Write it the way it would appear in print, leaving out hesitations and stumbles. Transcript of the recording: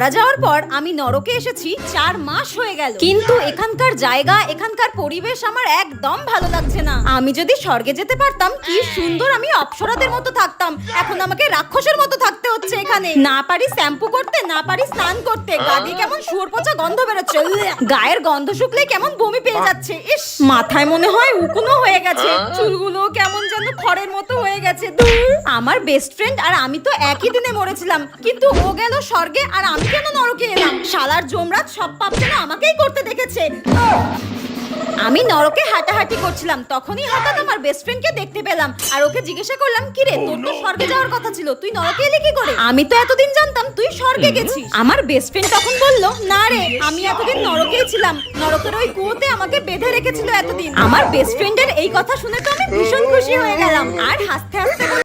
মারা যাওয়ার পর আমি নরকে এসেছি 4 মাস হয়ে গেল, কিন্তু এখানকার জায়গা, এখানকার পরিবেশ আমার একদম ভালো লাগছে না। আমি যদি স্বর্গে যেতে পারতাম, কি সুন্দর আমি অপ্সরাদের মতো থাকতাম। এখন আমাকে রাক্ষসের মতো থাকতে হচ্ছে এখানে। না পারি শ্যাম্পু করতে, না পারি স্নান করতে, গা দিয়ে কেমন শুয়োর পচা গন্ধ বেরোচ্ছে, গায়ের গন্ধ শুকলে কেমন বমি পেয়ে যাচ্ছে। ইস, মাথায় মনে হয় উকুনও হয়ে গেছে, চুলগুলো কেমন যেন খড়ের মতো হয়ে গেছে। আমার বেস্ট ফ্রেন্ড আর আমি তো একই দিনে মরেছিলাম, কিন্তু ও গেল স্বর্গে আর আমি কেন নরকে এলাম? শালার জমরাত সব পাপ যেন আমাকেই করতে দেখেছে। আমি নরকে হাঁটাহাঁটি করছিলাম, তখনই হঠাৎ আমার বেস্ট ফ্রেন্ডকে দেখতে পেলাম আর ওকে জিজ্ঞাসা করলাম, কি রে, তোর তো স্বর্গে যাওয়ার কথা ছিল, তুই নরকে এলি কি করে? আমি তো এতদিন জানতাম তুই স্বর্গে গেছিস। আমার বেস্ট ফ্রেন্ড তখন বলল, না রে, আমি এতদিন নরকেই ছিলাম, নরকের ওই কুয়োতে আমাকে বেঁধে রেখেছিল এতদিন। আমার বেস্ট ফ্রেন্ডের এই কথা শুনে তো আমি ভীষণ খুশি হয়ে গেলাম আর হাসতে হাসতে